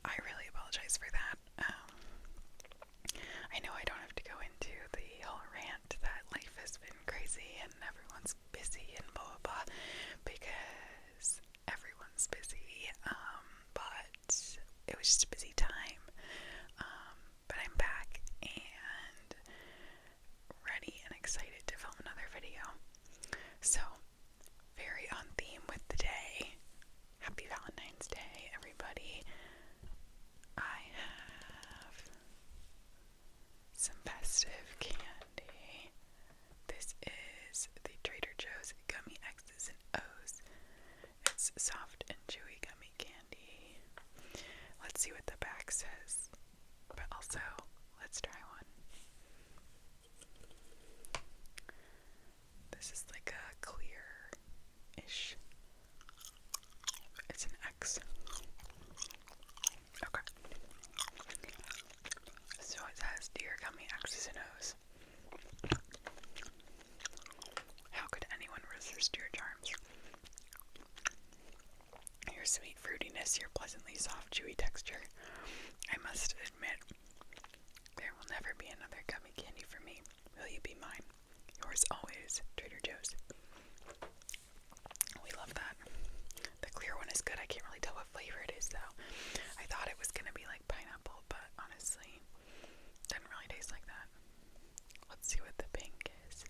I really apologize for that. I know I don't have to go into the whole rant that life has been crazy and everyone's busy and blah blah blah, because everyone's busy, but it was just a busy time. But I'm back and ready and excited to film another video. So, very on theme with the day. Happy Valentine's Day, everybody. I have some festive candy. This is the Trader Joe's Gummy X's and O's. It's soft and chewy gummy candy. Let's see what the back says. But also, let's try one. This is like a clear-ish. It's an X. Okay. So it says, Dear Gummy X's and O's. How could anyone resist your charms? Your sweet fruitiness, your pleasantly soft, chewy texture. I must admit, there will never be another gummy candy for me. Will you be mine? Yours always, Trader Joe's. We love that. The clear one is good. I can't really tell what flavor it is, though. I thought it was gonna be like pineapple, but honestly, it didn't really taste like that. Let's see what the pink is.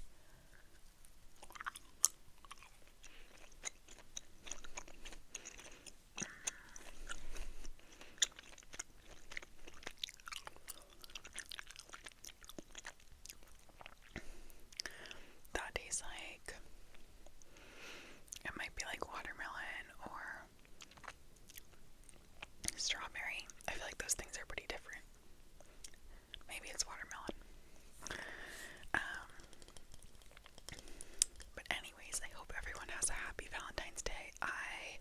That tastes like, it might be like watermelon or strawberry. I feel like those things are pretty different. Maybe it's watermelon. But anyways, I hope everyone has a happy Valentine's Day. I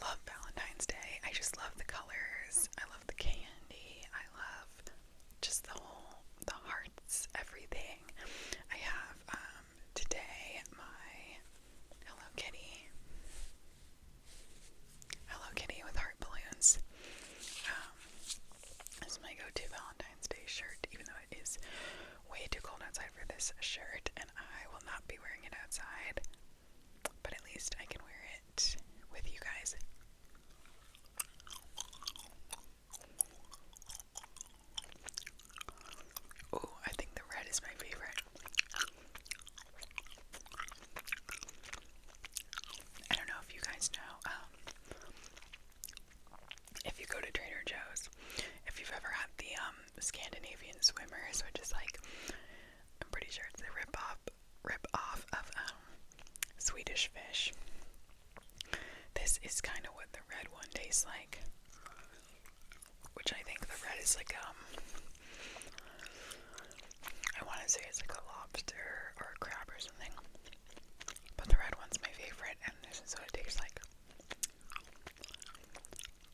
love Valentine's Day. I just love the colors. I love the candy. I love just the hearts, everything. I have today my Hello Kitty with heart balloons. This is my go-to Valentine's Day shirt, even though it is way too cold outside for this shirt, and I will not be wearing it outside, but at least I can wear it with you guys. Ooh, I think the red is my favorite. I don't know if you guys know, if you go to Trader Joe's, if you've ever had the Scandinavian swimmers, which is like, I'm pretty sure it's the rip off of Swedish fish. This is kind of what the red one tastes like, which I think the red is like I want to say it's like a lobster or a crab or something, but the red one's my favorite, and this is what it tastes like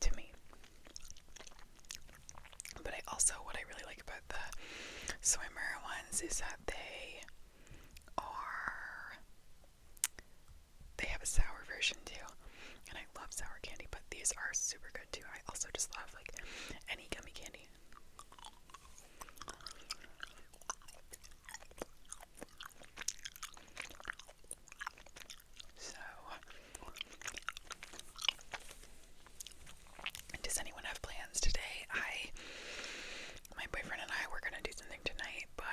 to me. But what I really like about the swimmer ones is that they have a sour version too, and I love sour candy, but these are super good too. I also just love like any gummy candy. So, does anyone have plans today? My boyfriend and I were gonna do something tonight, but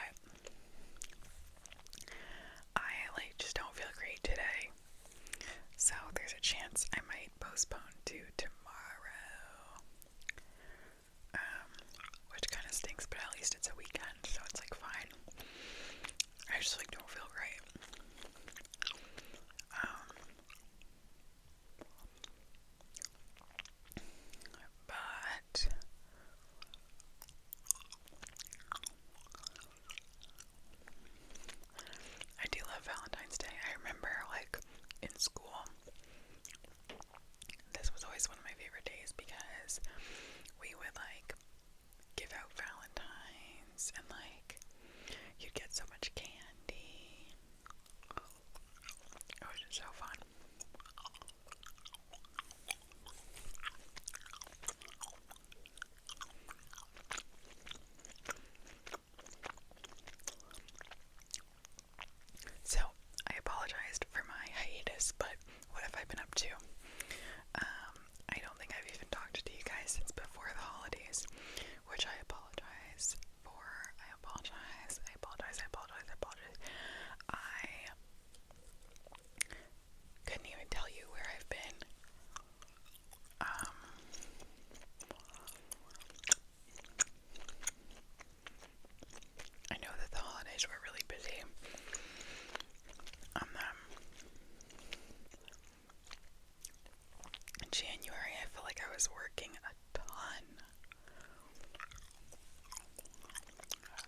was working a ton.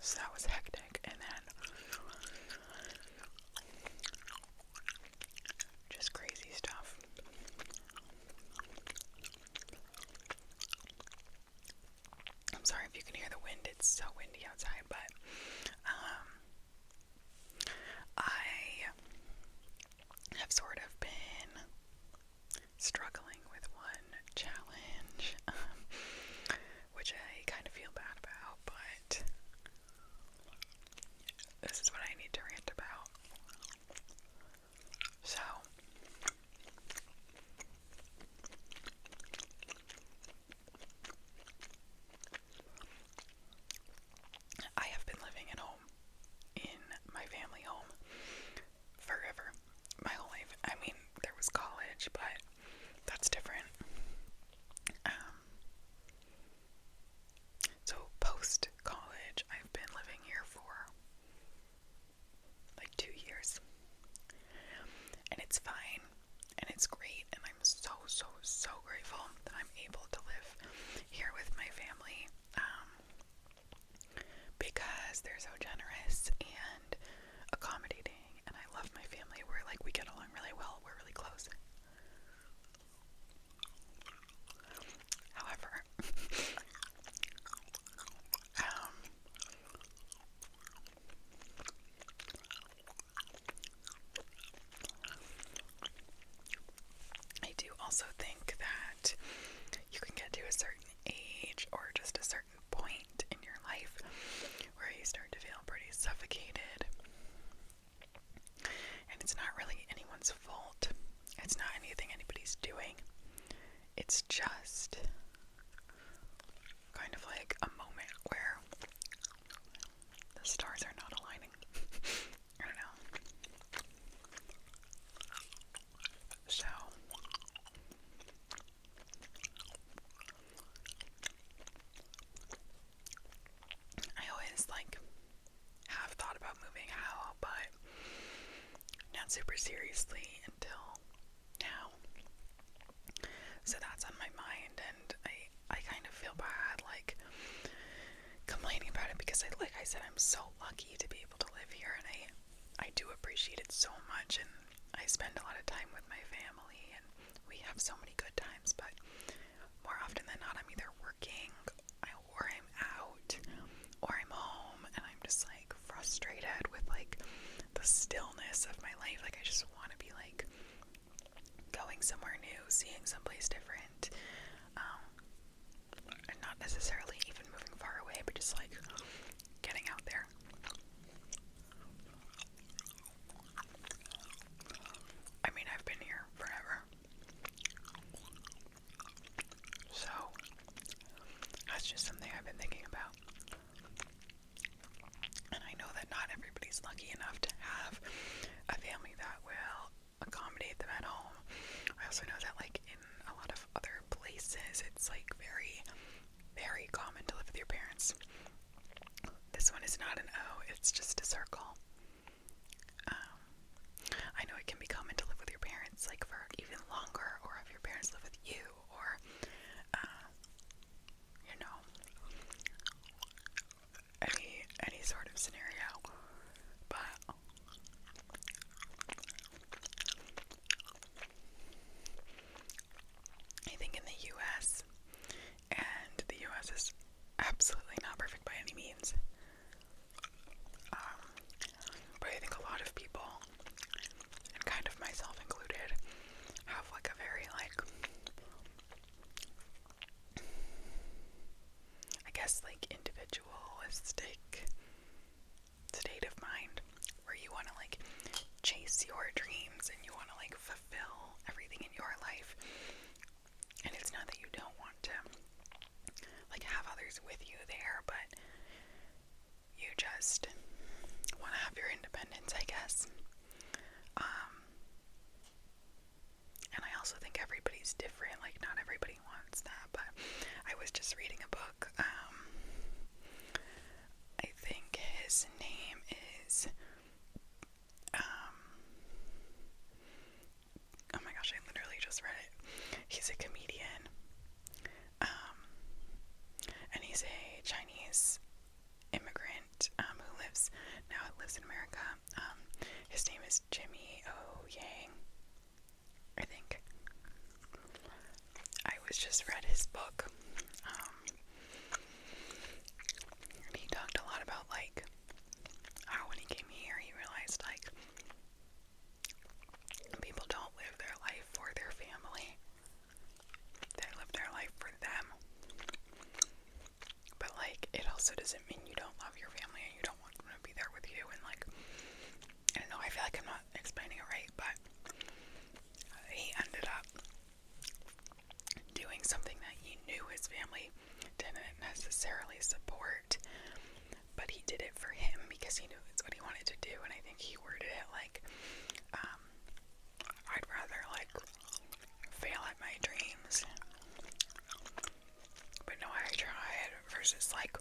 So that was hectic. And then just crazy stuff. I'm sorry if you can hear the wind. It's so windy outside, but I have sort of been struggling with one challenge, which I kind of feel bad about, but this is what I need to rant about. So, I have been living at home, in my family home, forever, my whole life. I mean, there was college, but that's different. So post-college, I've been living here for like 2 years, and it's fine, and it's great, and I'm so, so, so grateful that I'm able to live here with my family, because they're so generous and accommodating, and I love my family. We get along really well, we're really close. However, I do also think that you can get to a certain age or just a certain point in your life where you start to feel pretty suffocated. And it's not really anyone's fault. It's not anything anybody's doing. It's just kind of like a moment where the stars are not aligning. I don't know. So, I always have thought about moving out, but not super seriously until now. So that's on my mind, and I kind of feel bad complaining about it, because like I said, I'm so lucky to be able to live here, and I do appreciate it so much, and I spend a lot of time with my family, and we have so many good times, but more often than not, I'm either working, or I'm out, or I'm home, and I'm just frustrated with the stillness of my life. I just want to be going somewhere new, seeing someplace different, and not necessarily even moving far away, but just getting out there. I mean, I've been here forever, so that's just something I've been thinking about. And I know that not everybody's lucky enough to have a family that will accommodate them at home. I also know that in a lot of other places, it's very, very common to live with your parents. This one is not an O, it's just a circle. I know it can be common to live with your parents for even longer, or if your parents live with you, or any sort of scenario. But I think in the US, and the US is absolutely not perfect by any means, but I think a lot of people, and kind of myself included, have a very I guess individualistic state of mind, where you want to chase your dreams, and you want to fulfill everything in your life. And it's not that you don't want to have others with you there, but you just want to have your independence, I guess. And I also think everybody's different. Not everybody wants that, but I was just reading a book. I think his name is oh my gosh, I literally just read it. He's a comedian, was just read his book. And he talked a lot about, like, how when he came here, he realized, like, people don't live their life for their family. They live their life for them. But, like, it also doesn't mean you don't love your family and you don't want them to be there with you. And, like, I don't know, I feel like I'm not explaining it right, but he ended up doing something that he knew his family didn't necessarily support, but he did it for him because he knew it's what he wanted to do. And I think he worded it like, I'd rather, like, fail at my dreams but know I tried versus, like,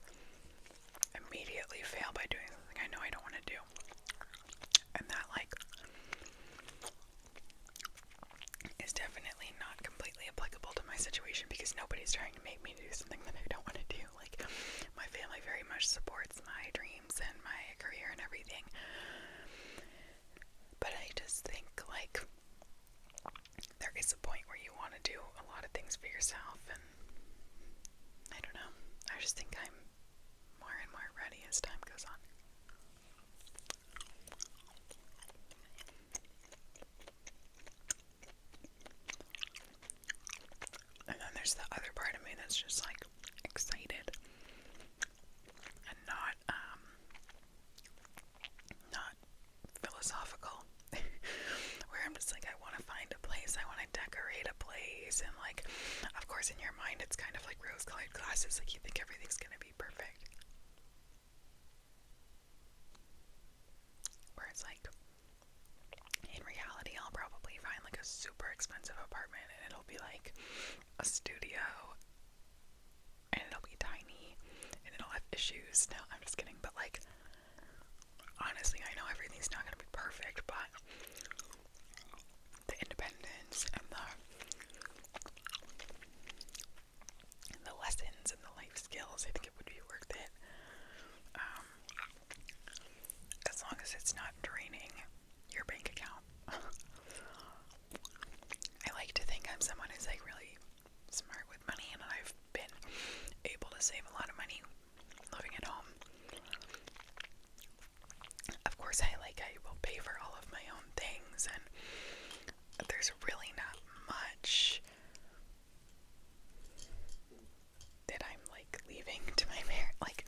immediately fail by doing something I know I don't want to do. And that, like, is definitely not completely applicable to my situation because nobody's trying to make me do something that I don't want to do. Like, my family very much supports my dreams and my career and everything. But I just think, like, there is a point where you want to do a lot of things for yourself, and I don't know. I just think I'm more and more ready as time goes on. And then there's the other part of me that's just, like, excited and not philosophical. Where I'm just like, I want to find a place, I want to decorate a place, and, like, of course in your mind it's kind of like rose-colored glasses, like you think everything's gonna be perfect. Where it's like, in reality I'll probably find, like, a super expensive apartment and it'll be like a studio and it'll be tiny and it'll have issues. No, I'm just kidding, but, like, honestly, I know everything's not gonna be perfect, but the independence and the lessons and the life skills, I think it would be worth it. As long as it's not draining your bank account. I like to think I'm someone who's, like, really smart with money, and I've been able to save a lot of money living at home. Of course, I will pay for all of my own things, and there's really not much that I'm, like, leaving to my parents, like,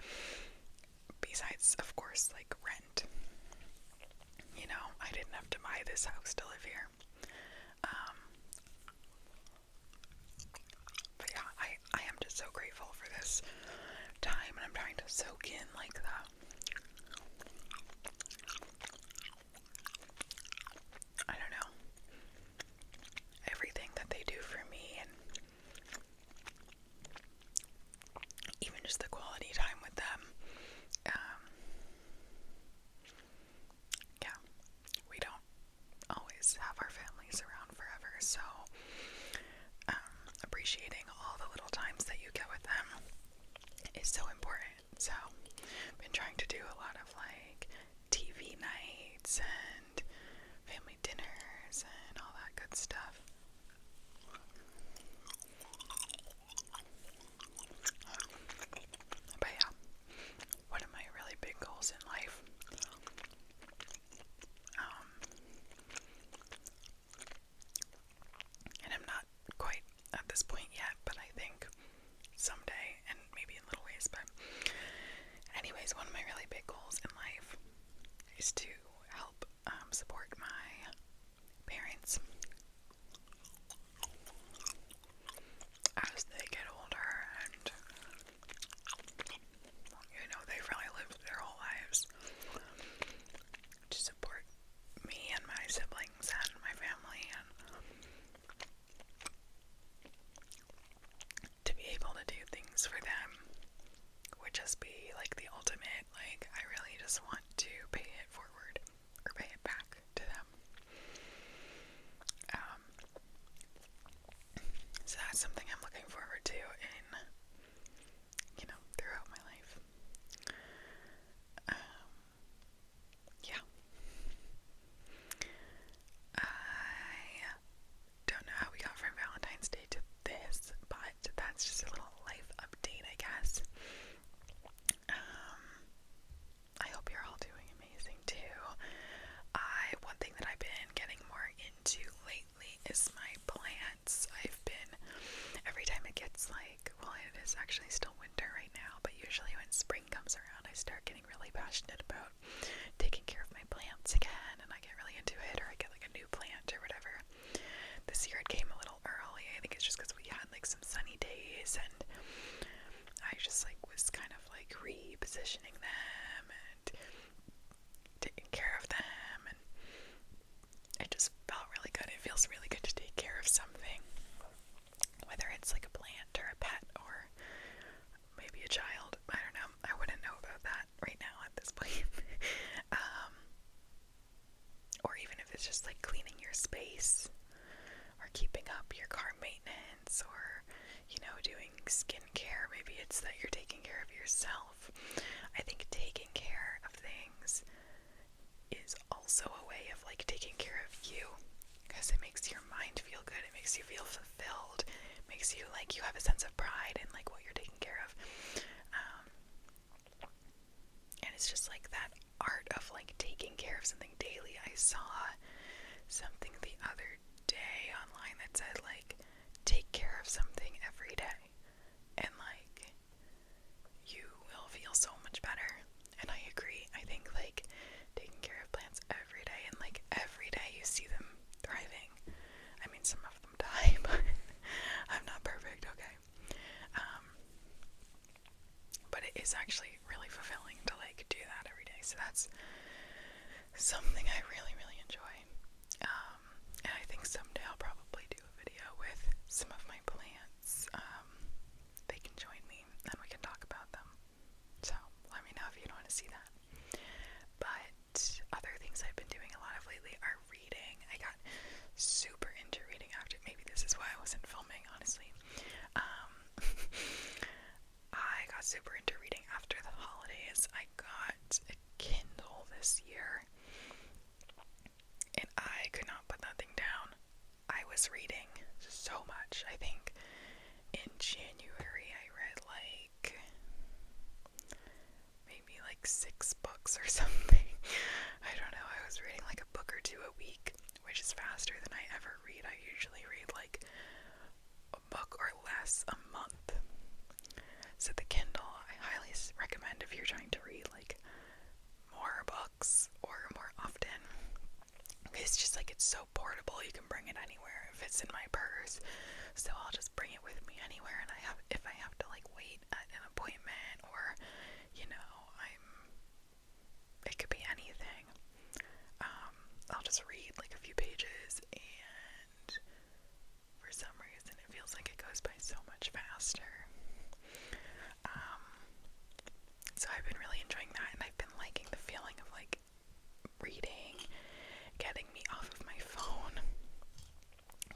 besides, of course, like, rent. You know, I didn't have to buy this house to live here. But yeah, I am just so grateful for this time, and I'm trying to soak in, like, I don't know, everything that they do for me, and even just the quality time with them. Yeah, we don't always have our families around forever, so appreciating all the little times that you get with them is so important. So I've been trying to do a lot of, like, TV nights and family dinners and all that good stuff. But yeah, one of my really big goals in life, and I'm not quite at this point yet, but I think someday, and maybe in little ways, but anyways, one of my really big goals in life is to help support my parents as they get older, and, you know, they've really lived their whole lives to support me and my siblings and my family, and to be able to do things for them would just be, like, the ultimate. Like, I really just want to pay it forward or pay it back to them. So that's something I'm looking forward to in, you know, throughout my life. Yeah. I don't know how we got from Valentine's Day to this, but passionate about taking care of my plants again, and I get really into it, or I get like a new plant or whatever. This year it came a little early. I think it's just because we had like some sunny days, and I just like was kind of like repositioning them and taking care of them, and it just felt really good. It feels really good to take care of something, whether it's like a plant or a pet or maybe a child. I don't know. I wouldn't know about that right now at this point. Or even if it's just like cleaning your space or keeping up your car maintenance, or, you know, doing skincare. Maybe it's that you're taking care of yourself. I think taking care of things is also a way of like taking care of you, because it makes your mind feel good. It makes you feel fulfilled. It makes you like you have a sense of pride in like what you're taking care of. And it's just like that art of like taking care of something daily. I saw something the other day online that said like, take care of something every day, and like you will feel so much better. And I agree. I think like taking care of plants every day, and like every day you see them thriving. I mean, some of them die, but I'm not perfect, okay? But it is actually really fulfilling to like do that every day. So that's something I really, really enjoy. And I think someday I'll probably do a video with some of my plants. They can join me and we can talk about them. So let me know if you'd want to see that. But other things I've been doing a lot of lately are reading. I got super into reading after, maybe this is why I wasn't filming, honestly. I got super into reading after the holidays. I got a Kindle this year, and I could not put that thing down. I was reading so much. I think in January I read like maybe like 6 books or something. I don't know. I was reading like a book or 2 a week, which is faster than I ever read. I usually read like a book or less a month. So the Kindle, I highly recommend if you're trying to read like more books or more often. It's just like, it's so portable. You can bring it anywhere. It fits in my purse, so I'll just bring it with me anywhere. And if I have to like wait at an appointment, or, you know, it could be anything. I'll just read like a few pages, and for some reason it feels like it goes by so much faster. So I've been really enjoying that, and I've been liking the feeling of like reading, getting me off of my phone,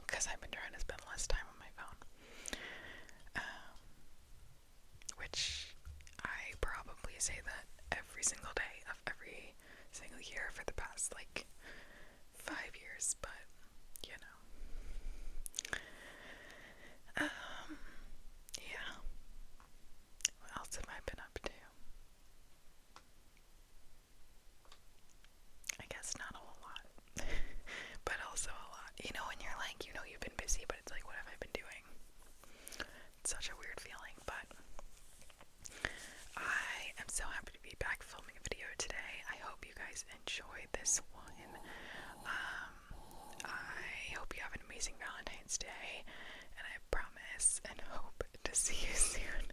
because I've been trying to spend less time on my phone, which I probably say that every single day of every single year for the past like 5 years, but you know. Yeah. What else have I been up to? I guess not a whole lot, but also a lot. You know, when you're like, you know, you've been busy, but it's like, what have I been doing? It's such a weird feeling, but I am so happy to be back filming a video today. I hope you guys enjoyed this one. I hope you have an amazing Valentine's Day, and I promise and hope to see you soon.